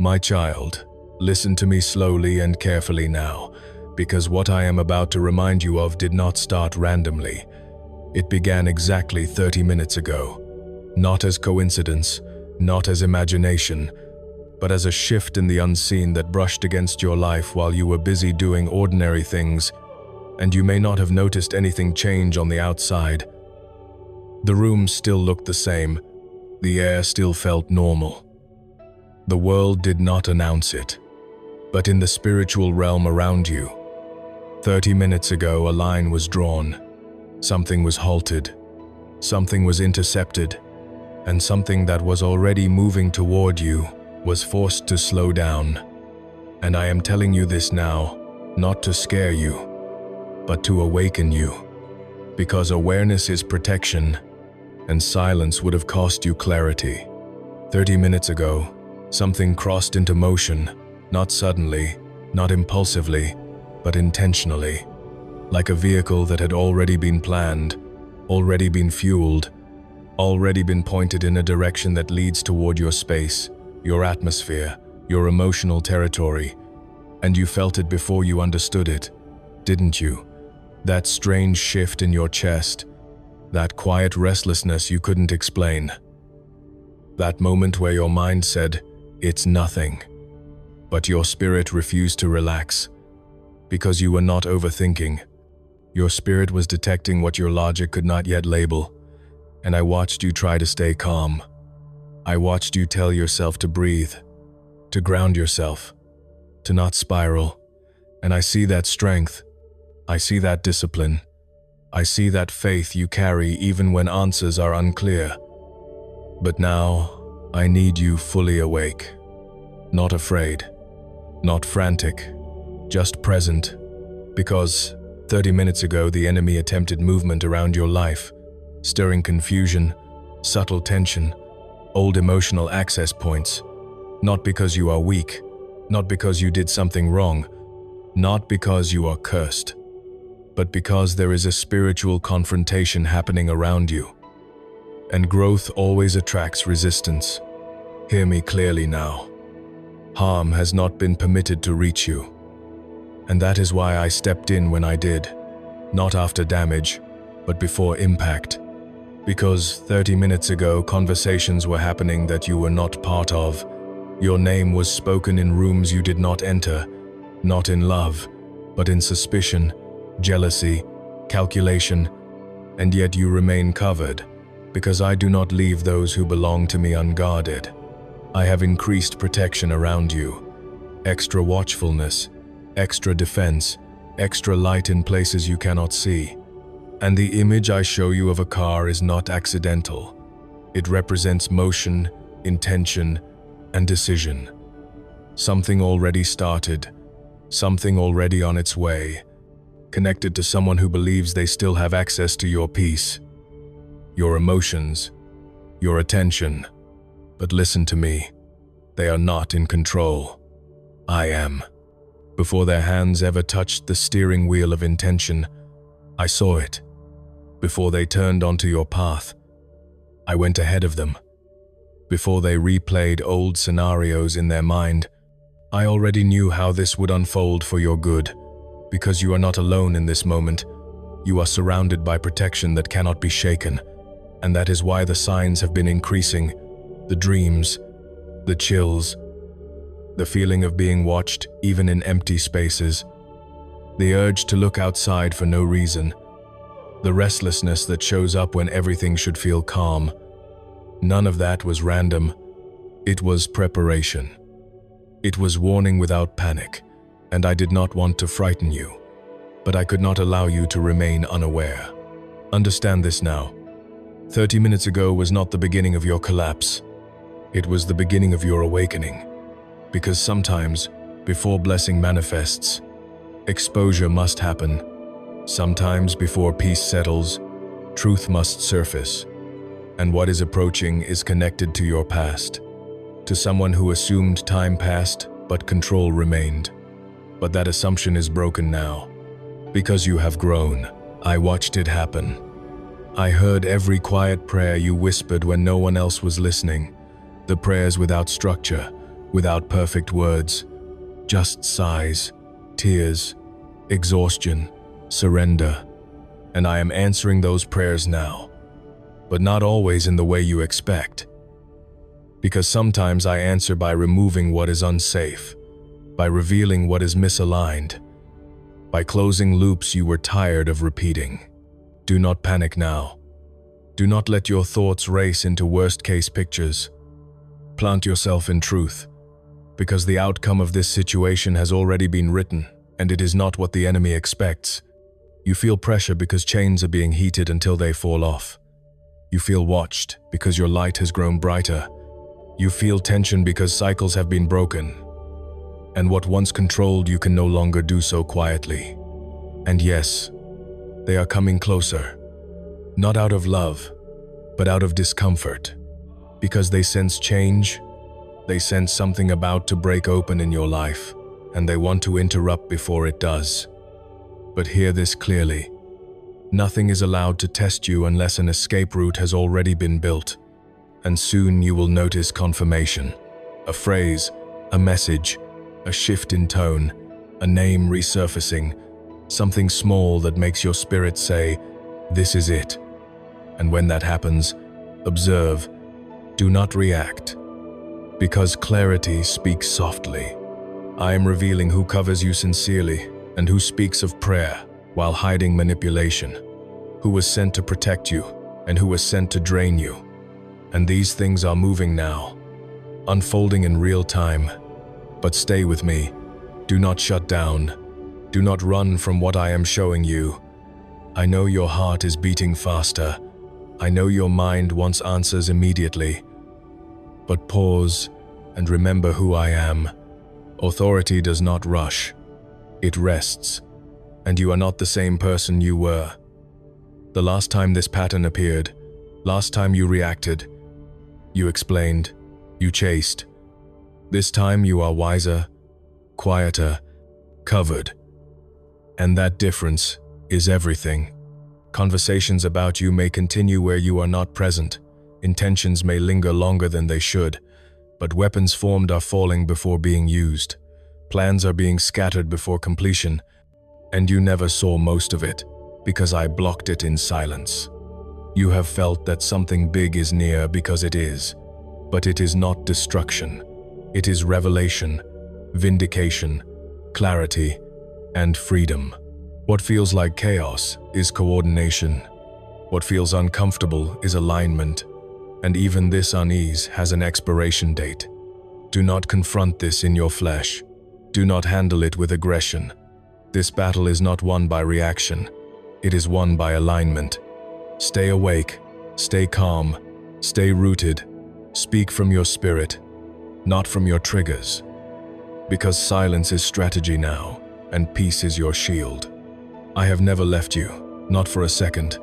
My child, listen to me slowly and carefully now, because what I am about to remind you of did not start randomly. It began exactly 30 minutes ago. Not as coincidence, not as imagination, but as a shift in the unseen that brushed against your life while you were busy doing ordinary things, and you may not have noticed anything change on the outside. The room still looked the same. The air still felt normal. The world did not announce it, but in the spiritual realm around you, 30 minutes ago a line was drawn. Something was halted. Something was intercepted. And something that was already moving toward you was forced to slow down. And I am telling you this now, not to scare you, but to awaken you. Because awareness is protection, and silence would have cost you clarity. 30 minutes ago, something crossed into motion, not suddenly, not impulsively, but intentionally. Like a vehicle that had already been planned, already been fueled, already been pointed in a direction that leads toward your space, your atmosphere, your emotional territory. And you felt it before you understood it, didn't you? That strange shift in your chest, that quiet restlessness you couldn't explain. That moment where your mind said, "It's nothing," but your spirit refused to relax, because you were not overthinking. Your spirit was detecting what your logic could not yet label, and I watched you try to stay calm. I watched you tell yourself to breathe, to ground yourself, to not spiral, and I see that strength. I see that discipline. I see that faith you carry even when answers are unclear. But now, I need you fully awake. Not afraid, not frantic, just present. Because 30 minutes ago, the enemy attempted movement around your life, stirring confusion, subtle tension, old emotional access points. Not because you are weak, not because you did something wrong, not because you are cursed, but because there is a spiritual confrontation happening around you. And growth always attracts resistance. Hear me clearly now. Harm has not been permitted to reach you. And that is why I stepped in when I did. Not after damage, but before impact. Because 30 minutes ago, conversations were happening that you were not part of. Your name was spoken in rooms you did not enter, not in love, but in suspicion, jealousy, calculation, and yet you remain covered, because I do not leave those who belong to me unguarded. I have increased protection around you, extra watchfulness, extra defense, extra light in places you cannot see. And the image I show you of a car is not accidental. It represents motion, intention, and decision. Something already started, something already on its way, connected to someone who believes they still have access to your peace, your emotions, your attention. But listen to me, they are not in control. I am. Before their hands ever touched the steering wheel of intention, I saw it. Before they turned onto your path, I went ahead of them. Before they replayed old scenarios in their mind, I already knew how this would unfold for your good. Because you are not alone in this moment, you are surrounded by protection that cannot be shaken, and that is why the signs have been increasing, the dreams, the chills, the feeling of being watched even in empty spaces, the urge to look outside for no reason, the restlessness that shows up when everything should feel calm. None of that was random. It was preparation. It was warning without panic, and I did not want to frighten you, but I could not allow you to remain unaware. Understand this now. 30 minutes ago was not the beginning of your collapse. It was the beginning of your awakening. Because sometimes, before blessing manifests, exposure must happen. Sometimes before peace settles, truth must surface. And what is approaching is connected to your past. To someone who assumed time passed, but control remained. But that assumption is broken now. Because you have grown, I watched it happen. I heard every quiet prayer you whispered when no one else was listening. The prayers without structure, without perfect words, just sighs, tears, exhaustion, surrender. And I am answering those prayers now, but not always in the way you expect. Because sometimes I answer by removing what is unsafe, by revealing what is misaligned, by closing loops you were tired of repeating. Do not panic now. Do not let your thoughts race into worst-case pictures. Plant yourself in truth, because the outcome of this situation has already been written, and it is not what the enemy expects. You feel pressure because chains are being heated until they fall off. You feel watched because your light has grown brighter. You feel tension because cycles have been broken. And what once controlled you can no longer do so quietly. And yes, they are coming closer. Not out of love, but out of discomfort. Because they sense change, they sense something about to break open in your life, and they want to interrupt before it does. But hear this clearly. Nothing is allowed to test you unless an escape route has already been built. And soon you will notice confirmation. A phrase, a message, a shift in tone, a name resurfacing, something small that makes your spirit say, "This is it." And when that happens, observe, do not react. Because clarity speaks softly. I am revealing who covers you sincerely and who speaks of prayer while hiding manipulation, who was sent to protect you and who was sent to drain you. And these things are moving now, unfolding in real time. But stay with me. Do not shut down. Do not run from what I am showing you. I know your heart is beating faster. I know your mind wants answers immediately. But pause and remember who I am. Authority does not rush. It rests. And you are not the same person you were. The last time this pattern appeared, last time you reacted, you explained, you chased. This time you are wiser, quieter, covered. And that difference is everything. Conversations about you may continue where you are not present. Intentions may linger longer than they should, but weapons formed are falling before being used. Plans are being scattered before completion, and you never saw most of it because I blocked it in silence. You have felt that something big is near because it is, but it is not destruction. It is revelation, vindication, clarity, and freedom. What feels like chaos is coordination. What feels uncomfortable is alignment. And even this unease has an expiration date. Do not confront this in your flesh. Do not handle it with aggression. This battle is not won by reaction. It is won by alignment. Stay awake, stay calm, stay rooted. Speak from your spirit, not from your triggers. Because silence is strategy now, and peace is your shield. I have never left you, not for a second.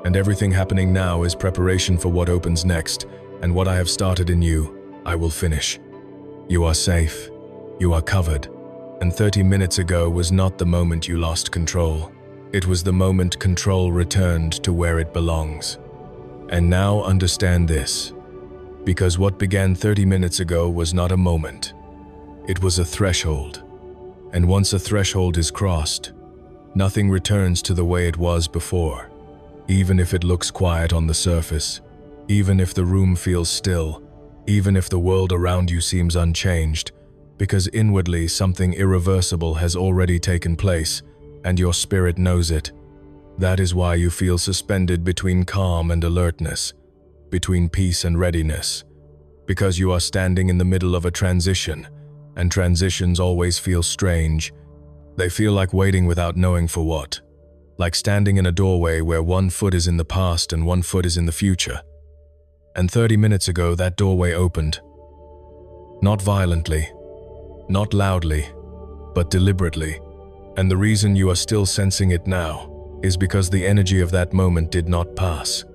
And everything happening now is preparation for what opens next, and what I have started in you, I will finish. You are safe, you are covered, and 30 minutes ago was not the moment you lost control. It was the moment control returned to where it belongs. And now understand this, because what began 30 minutes ago was not a moment. It was a threshold, and once a threshold is crossed, nothing returns to the way it was before. Even if it looks quiet on the surface, even if the room feels still, even if the world around you seems unchanged, because inwardly something irreversible has already taken place, and your spirit knows it. That is why you feel suspended between calm and alertness, between peace and readiness, because you are standing in the middle of a transition, and transitions always feel strange. They feel like waiting without knowing for what. Like standing in a doorway where one foot is in the past and one foot is in the future. And 30 minutes ago, that doorway opened. Not violently, not loudly, but deliberately. And the reason you are still sensing it now is because the energy of that moment did not pass.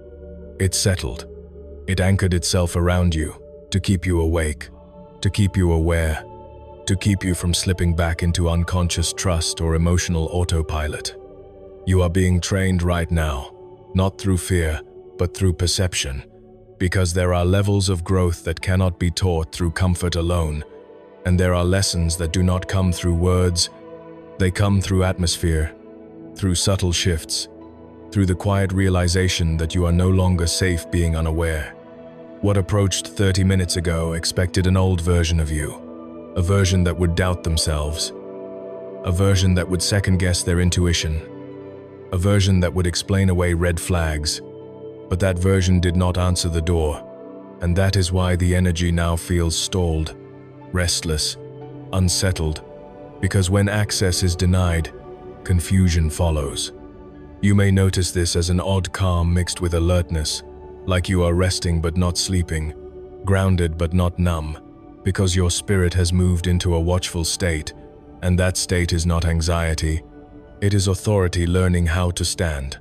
It settled. It anchored itself around you to keep you awake, to keep you aware, to keep you from slipping back into unconscious trust or emotional autopilot. You are being trained right now, not through fear, but through perception, because there are levels of growth that cannot be taught through comfort alone, And there are lessons that do not come through words, they come through atmosphere, through subtle shifts, through the quiet realization that you are no longer safe being unaware. What approached 30 minutes ago expected an old version of you, a version that would doubt themselves, a version that would second-guess their intuition, a version that would explain away red flags. But that version did not answer the door, and that is why the energy now feels stalled, restless, unsettled, because when access is denied, confusion follows. You may notice this as an odd calm mixed with alertness, like you are resting but not sleeping, grounded but not numb, because your spirit has moved into a watchful state, and that state is not anxiety, it is authority learning how to stand.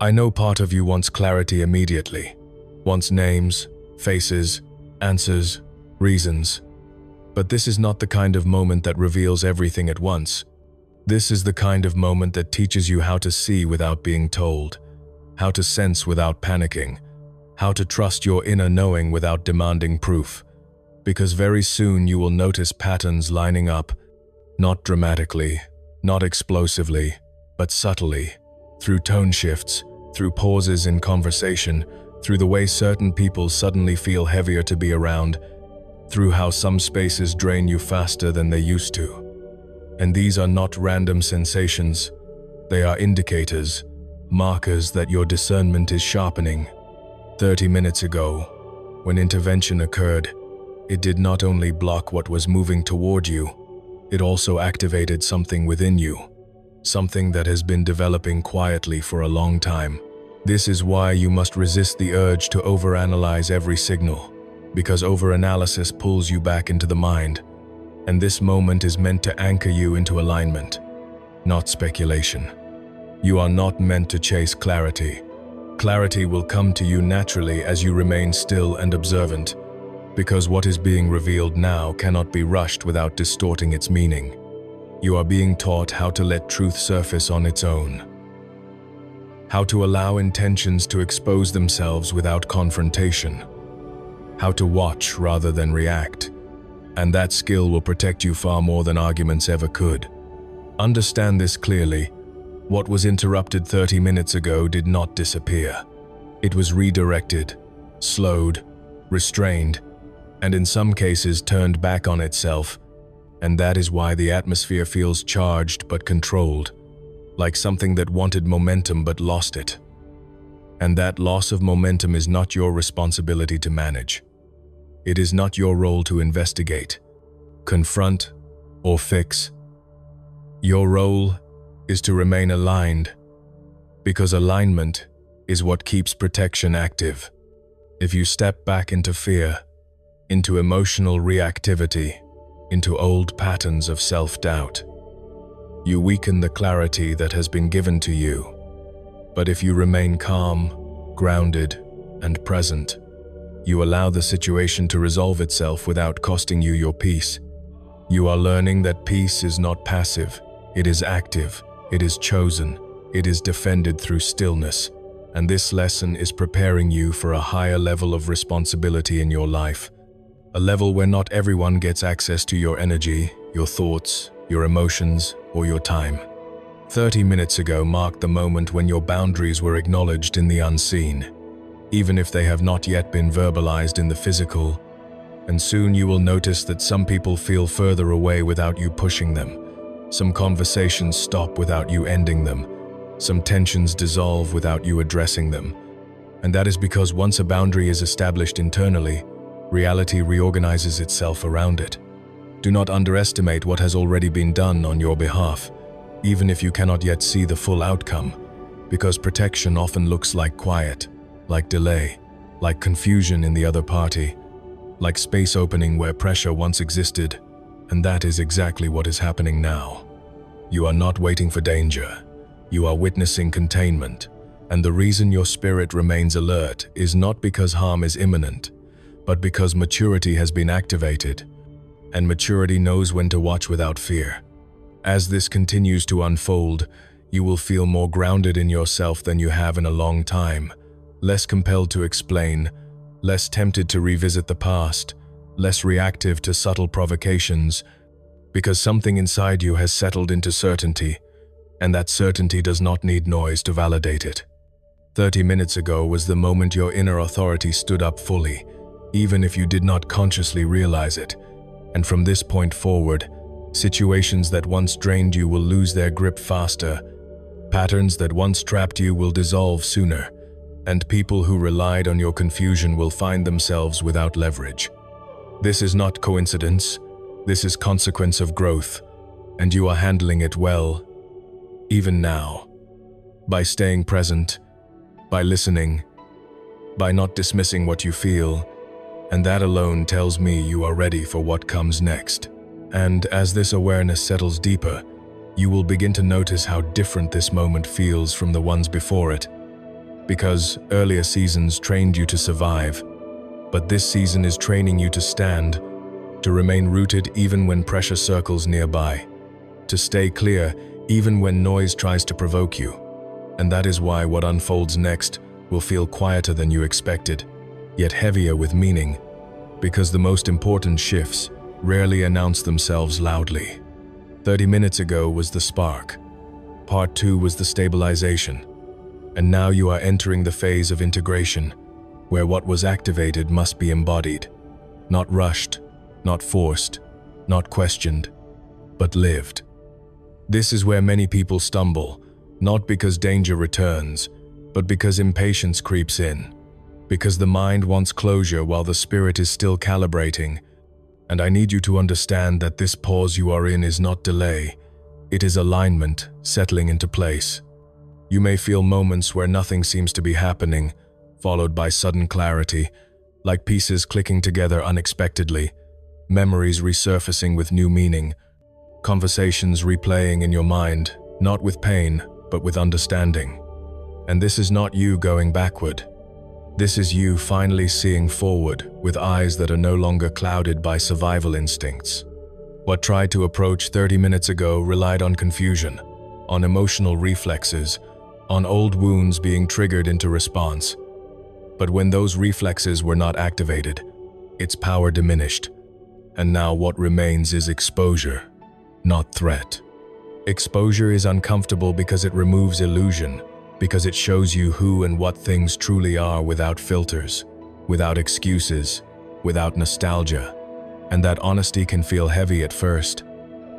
I know part of you wants clarity immediately, wants names, faces, answers, reasons. But this is not the kind of moment that reveals everything at once. This is the kind of moment that teaches you how to see without being told, how to sense without panicking, how to trust your inner knowing without demanding proof. Because very soon you will notice patterns lining up, not dramatically, not explosively, but subtly, through tone shifts, through pauses in conversation, through the way certain people suddenly feel heavier to be around, through how some spaces drain you faster than they used to. And these are not random sensations, they are indicators, markers that your discernment is sharpening. 30 minutes ago, when intervention occurred, it did not only block what was moving toward you, it also activated something within you, something that has been developing quietly for a long time. This is why you must resist the urge to overanalyze every signal, because overanalysis pulls you back into the mind, and this moment is meant to anchor you into alignment, not speculation. You are not meant to chase clarity. Clarity will come to you naturally as you remain still and observant, because what is being revealed now cannot be rushed without distorting its meaning. You are being taught how to let truth surface on its own, how to allow intentions to expose themselves without confrontation, how to watch rather than react, and that skill will protect you far more than arguments ever could. Understand this clearly. What was interrupted 30 minutes ago did not disappear. It was redirected, slowed, restrained, and in some cases turned back on itself, and that is why the atmosphere feels charged but controlled, like something that wanted momentum but lost it. And that loss of momentum is not your responsibility to manage. It is not your role to investigate, confront, or fix. Your role is to remain aligned, because alignment is what keeps protection active. If you step back into fear, into emotional reactivity, into old patterns of self-doubt, you weaken the clarity that has been given to you. But if you remain calm, grounded, and present, you allow the situation to resolve itself without costing you your peace. You are learning that peace is not passive, it is active, it is chosen, it is defended through stillness, and this lesson is preparing you for a higher level of responsibility in your life, a level where not everyone gets access to your energy, your thoughts, your emotions, or your time. 30 minutes ago marked the moment when your boundaries were acknowledged in the unseen, even if they have not yet been verbalized in the physical, and soon you will notice that some people feel further away without you pushing them. Some conversations stop without you ending them. Some tensions dissolve without you addressing them. And that is because once a boundary is established internally, reality reorganizes itself around it. Do not underestimate what has already been done on your behalf, even if you cannot yet see the full outcome, because protection often looks like quiet, like delay, like confusion in the other party, like space opening where pressure once existed, and that is exactly what is happening now. You are not waiting for danger. You are witnessing containment, and the reason your spirit remains alert is not because harm is imminent, but because maturity has been activated, and maturity knows when to watch without fear. As this continues to unfold, you will feel more grounded in yourself than you have in a long time, less compelled to explain, less tempted to revisit the past, less reactive to subtle provocations, because something inside you has settled into certainty, and that certainty does not need noise to validate it. 30 minutes ago was the moment your inner authority stood up fully, even if you did not consciously realize it. And from this point forward, situations that once drained you will lose their grip faster, patterns that once trapped you will dissolve sooner, and people who relied on your confusion will find themselves without leverage. This is not coincidence, this is consequence of growth, and you are handling it well, even now, by staying present, by listening, by not dismissing what you feel, and that alone tells me you are ready for what comes next. And as this awareness settles deeper, you will begin to notice how different this moment feels from the ones before it, because earlier seasons trained you to survive, but this season is training you to stand, to remain rooted even when pressure circles nearby, to stay clear even when noise tries to provoke you. And that is why what unfolds next will feel quieter than you expected, yet heavier with meaning, because the most important shifts rarely announce themselves loudly. 30 minutes ago was the spark. Part 2 was the stabilization. And now you are entering the phase of integration, where what was activated must be embodied, not rushed, not forced, not questioned, but lived. This is where many people stumble, not because danger returns, but because impatience creeps in, because the mind wants closure while the spirit is still calibrating. And I need you to understand that this pause you are in is not delay, it is alignment settling into place. You may feel moments where nothing seems to be happening, followed by sudden clarity, like pieces clicking together unexpectedly, memories resurfacing with new meaning, conversations replaying in your mind, not with pain, but with understanding. And this is not you going backward. This is you finally seeing forward with eyes that are no longer clouded by survival instincts. What tried to approach 30 minutes ago relied on confusion, on emotional reflexes, on old wounds being triggered into response. But when those reflexes were not activated, its power diminished. And now what remains is exposure, not threat. Exposure is uncomfortable because it removes illusion, because it shows you who and what things truly are without filters, without excuses, without nostalgia. And that honesty can feel heavy at first,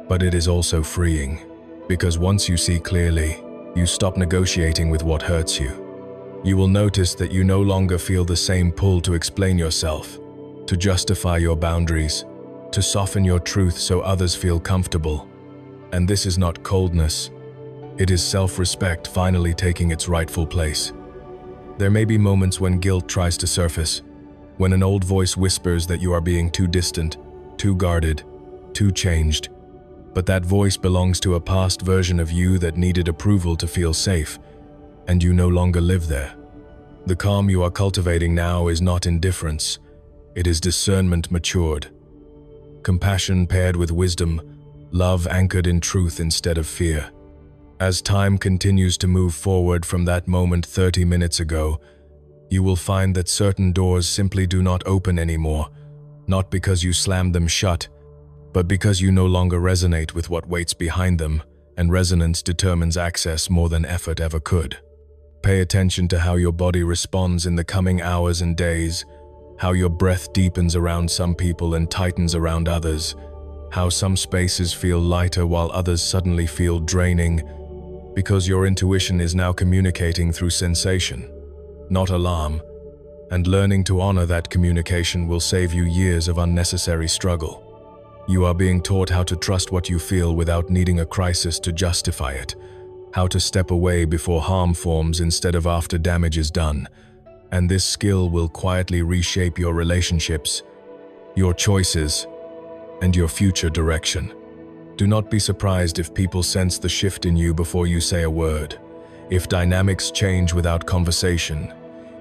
but it is also freeing, because once you see clearly, you stop negotiating with what hurts you. You will notice that you no longer feel the same pull to explain yourself, to justify your boundaries, to soften your truth so others feel comfortable. And this is not coldness. It is self-respect finally taking its rightful place. There may be moments when guilt tries to surface, when an old voice whispers that you are being too distant, too guarded, too changed. But that voice belongs to a past version of you that needed approval to feel safe, and you no longer live there. The calm you are cultivating now is not indifference. It is discernment matured. Compassion paired with wisdom, love anchored in truth instead of fear. As time continues to move forward from that moment 30 minutes ago, you will find that certain doors simply do not open anymore, not because you slammed them shut, but because you no longer resonate with what waits behind them, and resonance determines access more than effort ever could. Pay attention to how your body responds in the coming hours and days, how your breath deepens around some people and tightens around others, how some spaces feel lighter while others suddenly feel draining, because your intuition is now communicating through sensation, not alarm, and learning to honor that communication will save you years of unnecessary struggle. You are being taught how to trust what you feel without needing a crisis to justify it, how to step away before harm forms instead of after damage is done, and this skill will quietly reshape your relationships, your choices, and your future direction. Do not be surprised if people sense the shift in you before you say a word, if dynamics change without conversation,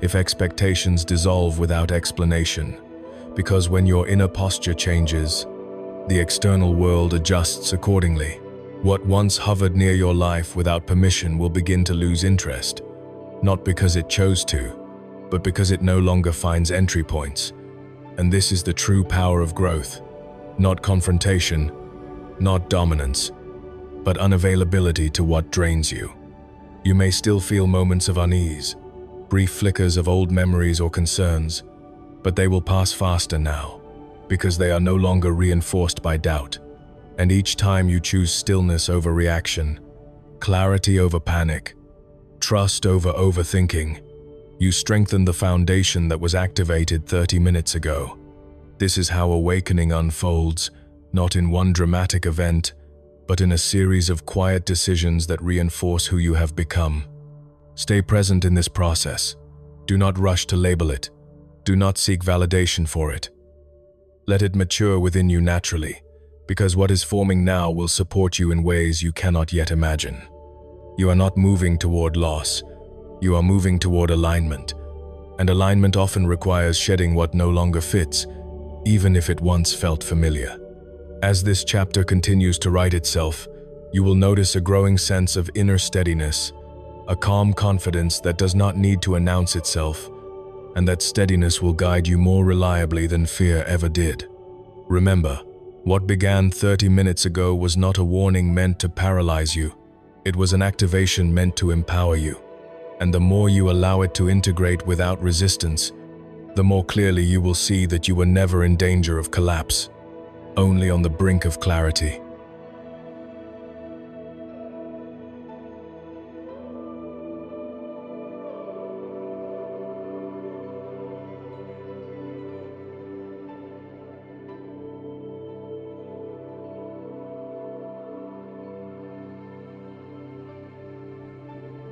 if expectations dissolve without explanation, because when your inner posture changes, the external world adjusts accordingly. What once hovered near your life without permission will begin to lose interest, not because it chose to, but because it no longer finds entry points. And this is the true power of growth. Not confrontation, not dominance, but unavailability to what drains you. You may still feel moments of unease, brief flickers of old memories or concerns, but they will pass faster now, because they are no longer reinforced by doubt. And each time you choose stillness over reaction, clarity over panic, trust over overthinking, you strengthen the foundation that was activated 30 minutes ago. This is how awakening unfolds, not in one dramatic event, but in a series of quiet decisions that reinforce who you have become. Stay present in this process. Do not rush to label it. Do not seek validation for it. Let it mature within you naturally, because what is forming now will support you in ways you cannot yet imagine. You are not moving toward loss. You are moving toward alignment. And alignment often requires shedding what no longer fits, even if it once felt familiar. As this chapter continues to write itself, you will notice a growing sense of inner steadiness, a calm confidence that does not need to announce itself, and that steadiness will guide you more reliably than fear ever did. Remember, what began 30 minutes ago was not a warning meant to paralyze you. It was an activation meant to empower you. And the more you allow it to integrate without resistance, the more clearly you will see that you were never in danger of collapse, only on the brink of clarity.